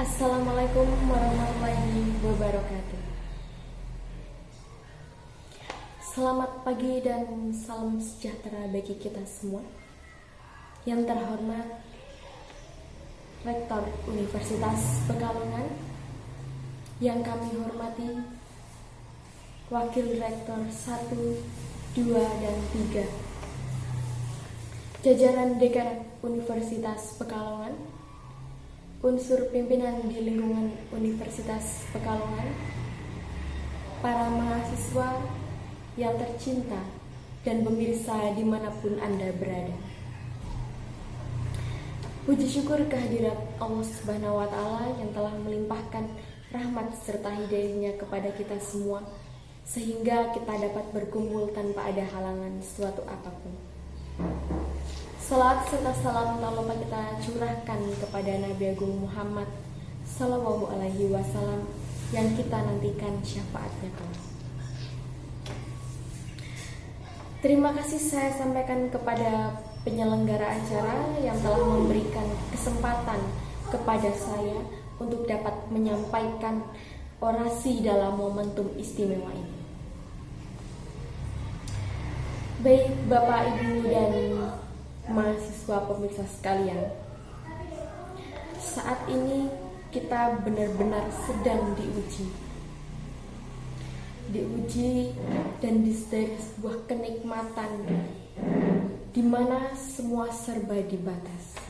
Assalamualaikum warahmatullahi wabarakatuh. Selamat pagi dan salam sejahtera bagi kita semua. Yang terhormat Rektor Universitas Pekalongan, yang kami hormati Wakil Rektor 1, 2, dan 3, jajaran Dekan Universitas Pekalongan, unsur pimpinan di lingkungan Universitas Pekalongan, para mahasiswa yang tercinta, dan pemirsa dimanapun Anda berada. Puji syukur kehadirat Allah Subhanahu wa Ta'ala yang telah melimpahkan rahmat serta hidayahnya kepada kita semua, sehingga kita dapat berkumpul tanpa ada halangan suatu apapun. Salawat serta salam tak lupa kita curahkan kepada Nabi Agung Muhammad Sallallahu Alaihi Wasallam yang kita nantikan syafaatnya kelak. Terima kasih saya sampaikan kepada penyelenggara acara yang telah memberikan kesempatan kepada saya untuk dapat menyampaikan orasi dalam momentum istimewa ini. Baik Bapak, Ibu, dan mahasiswa pemirsa sekalian, saat ini kita benar-benar sedang diuji dan disedari sebuah kenikmatan di mana semua serba dibatasi.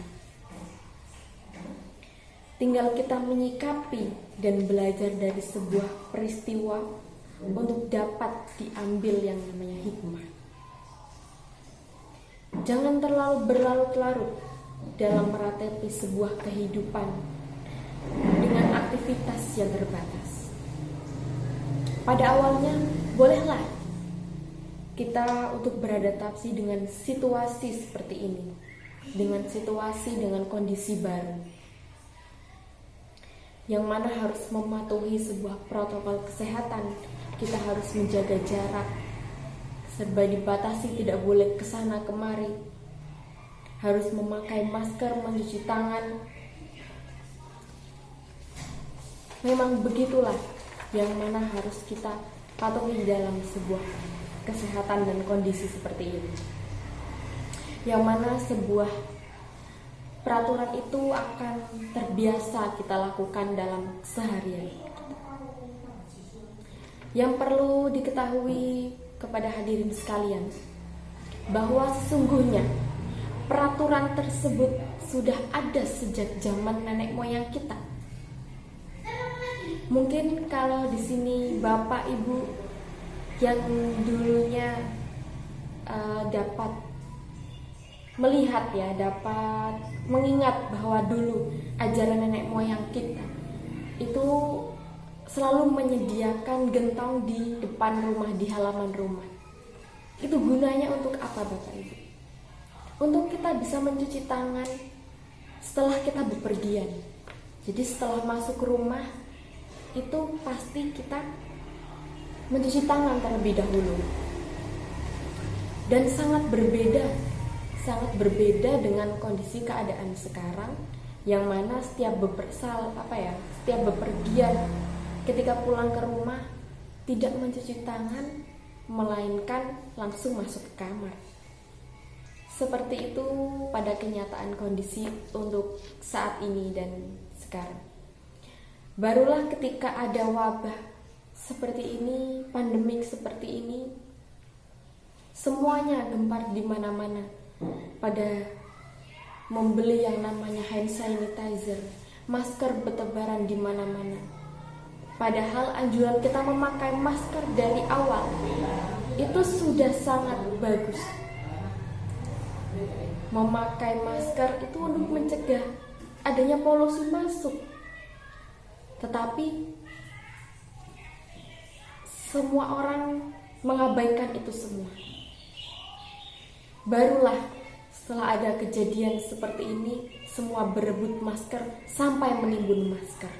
Tinggal kita menyikapi dan belajar dari sebuah peristiwa untuk dapat diambil yang namanya hikmah. Jangan terlalu berlarut-larut dalam meratapi sebuah kehidupan dengan aktivitas yang terbatas. Pada awalnya, bolehlah kita untuk beradaptasi dengan situasi seperti ini, dengan situasi, dengan kondisi baru, yang mana harus mematuhi sebuah protokol kesehatan. Kita harus menjaga jarak, serba dibatasi, tidak boleh kesana kemari, harus memakai masker, mencuci tangan. Memang begitulah yang mana harus kita patuhi dalam sebuah kesehatan dan kondisi seperti ini, yang mana sebuah peraturan itu akan terbiasa kita lakukan dalam seharian. Yang perlu diketahui kepada hadirin sekalian, bahwa sesungguhnya peraturan tersebut sudah ada sejak zaman nenek moyang kita. Mungkin kalau di sini Bapak Ibu yang dulunya dapat melihat ya, dapat mengingat bahwa dulu ajaran nenek moyang kita itu selalu menyediakan gentong di depan rumah, di halaman rumah. Itu gunanya untuk apa Bapak Ibu? Untuk kita bisa mencuci tangan setelah kita bepergian. Jadi setelah masuk rumah itu pasti kita mencuci tangan terlebih dahulu. Dan sangat berbeda dengan kondisi keadaan sekarang, yang mana setiap bepergian, ketika pulang ke rumah tidak mencuci tangan, melainkan langsung masuk ke kamar. Seperti itu pada kenyataan kondisi untuk saat ini dan sekarang. Barulah ketika ada wabah seperti ini, pandemik seperti ini, semuanya gempar di mana-mana pada membeli yang namanya hand sanitizer, masker bertebaran di mana-mana. Padahal anjuran kita memakai masker dari awal itu sudah sangat bagus. Memakai masker itu untuk mencegah adanya polusi masuk. Tetapi semua orang mengabaikan itu semua. Barulah setelah ada kejadian seperti ini, semua berebut masker sampai menimbun masker.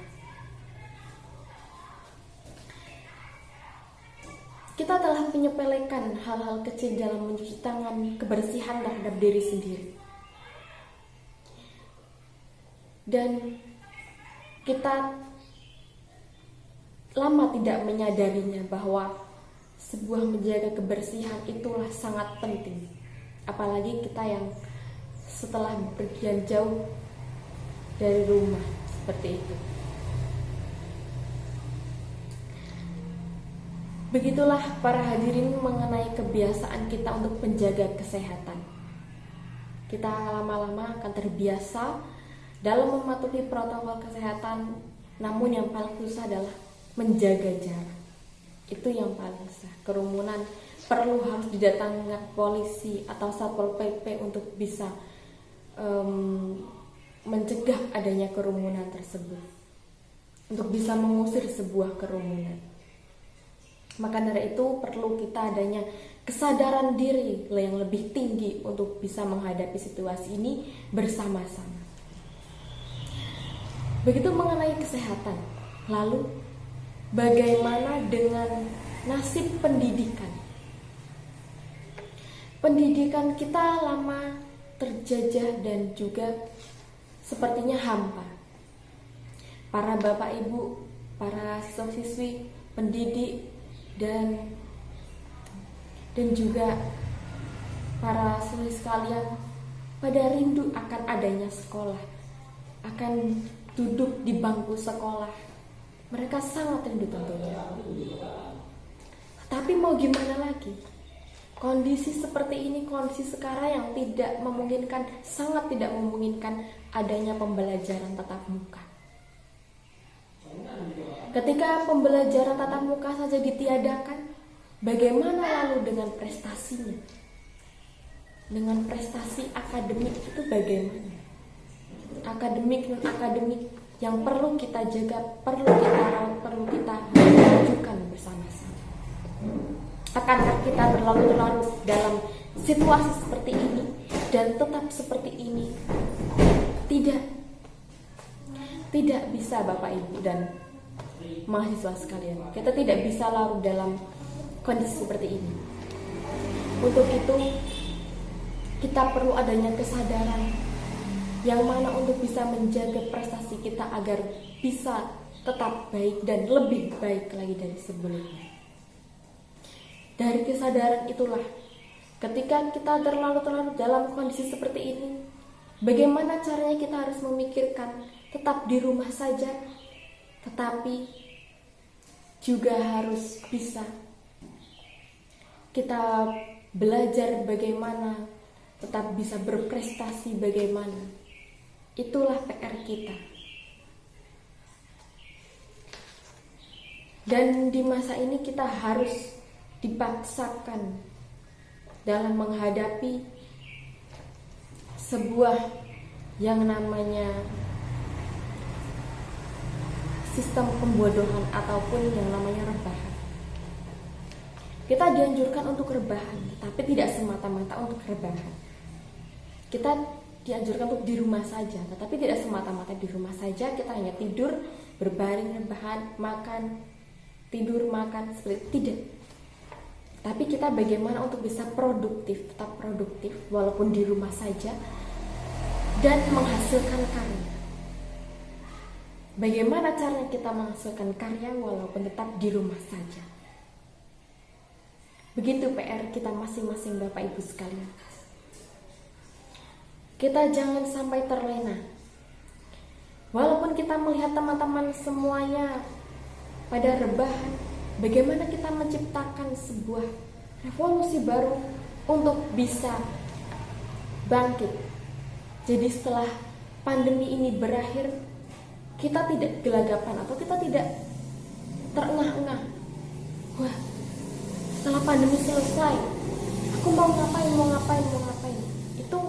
Kita telah menyepelekan hal-hal kecil dalam mencuci tangan, kebersihan terhadap diri sendiri. Dan kita lama tidak menyadarinya bahwa sebuah menjaga kebersihan itulah sangat penting. Apalagi kita yang setelah bepergian jauh dari rumah seperti itu. Begitulah para hadirin mengenai kebiasaan kita untuk menjaga kesehatan. Kita lama-lama akan terbiasa dalam mematuhi protokol kesehatan, namun yang paling susah adalah menjaga jarak. Itu yang paling susah. Kerumunan perlu harus didatangi polisi atau Satpol PP untuk bisa mencegah adanya kerumunan tersebut, untuk bisa mengusir sebuah kerumunan. Maka dari itu perlu kita adanya kesadaran diri yang lebih tinggi untuk bisa menghadapi situasi ini bersama-sama. Begitu mengenai kesehatan. Lalu bagaimana dengan nasib pendidikan? Pendidikan kita lama terjajah dan juga sepertinya hampa. Para bapak ibu, para siswa-siswi, pendidik dan juga para siswi sekalian pada rindu akan adanya sekolah, akan duduk di bangku sekolah. Mereka sangat rindu tentunya. Tapi mau gimana lagi? Kondisi seperti ini, kondisi sekarang yang tidak memungkinkan, sangat tidak memungkinkan adanya pembelajaran tatap muka. Ketika pembelajaran tatap muka saja ditiadakan, bagaimana lalu dengan prestasinya? Dengan prestasi akademik itu bagaimana? Akademik non akademik yang perlu kita jaga, perlu kita rawat, perlu kita majukan bersama-sama. Akankah kita berlarut-larut dalam situasi seperti ini dan tetap seperti ini? Tidak bisa Bapak Ibu dan mahasiswa sekalian. Kita tidak bisa larut dalam kondisi seperti ini. Untuk itu kita perlu adanya kesadaran yang mana untuk bisa menjaga prestasi kita agar bisa tetap baik dan lebih baik lagi dari sebelumnya. Dari kesadaran itulah, ketika kita terlarut-larut dalam kondisi seperti ini, bagaimana caranya kita harus memikirkan tetap di rumah saja, tetapi juga harus bisa kita belajar bagaimana tetap bisa berprestasi bagaimana. Itulah PR kita. Dan di masa ini kita harus dipaksakan dalam menghadapi sebuah yang namanya sistem pembodohan ataupun yang namanya rebahan. Kita dianjurkan untuk rebahan, tapi tidak semata-mata untuk rebahan. Kita dianjurkan untuk di rumah saja, tetapi tidak semata-mata di rumah saja kita hanya tidur, berbaring, rebahan, makan, tidur, makan, seperti itu. Tidak. Tapi kita bagaimana untuk bisa produktif, tetap produktif walaupun di rumah saja dan menghasilkan karya. Bagaimana caranya kita menghasilkan karya walaupun tetap di rumah saja? Begitu PR kita masing-masing Bapak Ibu sekalian. Kita jangan sampai terlena. Walaupun kita melihat teman-teman semuanya pada rebahan, bagaimana kita menciptakan sebuah revolusi baru untuk bisa bangkit. Jadi setelah pandemi ini berakhir, kita tidak gelagapan atau kita tidak terengah-engah. Wah, setelah pandemi selesai, aku mau ngapain. Itu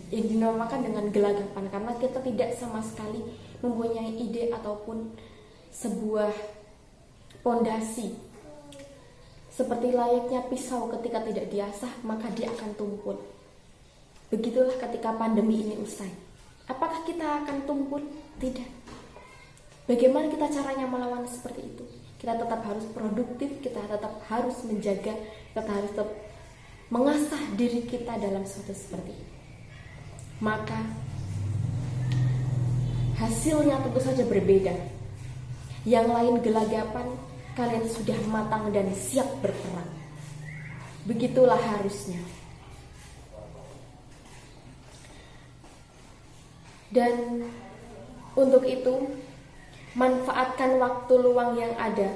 yang dinamakan dengan gelagapan, karena kita tidak sama sekali mempunyai ide ataupun sebuah pondasi. Seperti layaknya pisau ketika tidak diasah, maka dia akan tumpul. Begitulah ketika pandemi ini usai. Apakah kita akan tumpul? Tidak. Bagaimana kita caranya melawan seperti itu? Kita tetap harus produktif, kita tetap harus menjaga, kita harus tetap mengasah diri kita dalam suatu seperti ini. Maka hasilnya tentu saja berbeda. Yang lain gelagapan, kalian sudah matang dan siap berperang. Begitulah harusnya. Dan untuk itu, manfaatkan waktu luang yang ada.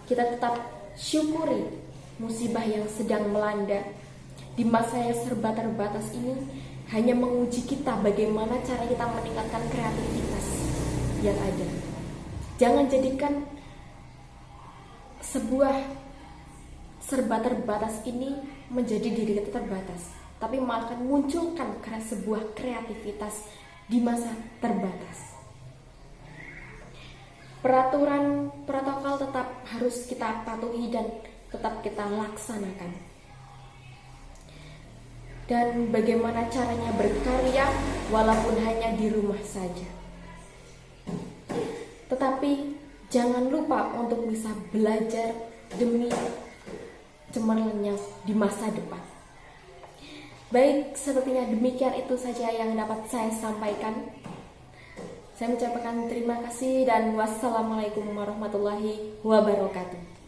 Kita tetap syukuri musibah yang sedang melanda. Di masa yang serba terbatas ini hanya menguji kita bagaimana cara kita meningkatkan kreativitas yang ada. Jangan jadikan sebuah serba terbatas ini menjadi diri kita terbatas, tapi malah munculkan sebuah kreativitas di masa terbatas. Peraturan protokol tetap harus kita patuhi dan tetap kita laksanakan. Dan bagaimana caranya berkarya walaupun hanya di rumah saja. Tetapi jangan lupa untuk bisa belajar demi cemerlangnya di masa depan. Baik, sepertinya demikian itu saja yang dapat saya sampaikan. Saya mengucapkan terima kasih dan wassalamualaikum warahmatullahi wabarakatuh.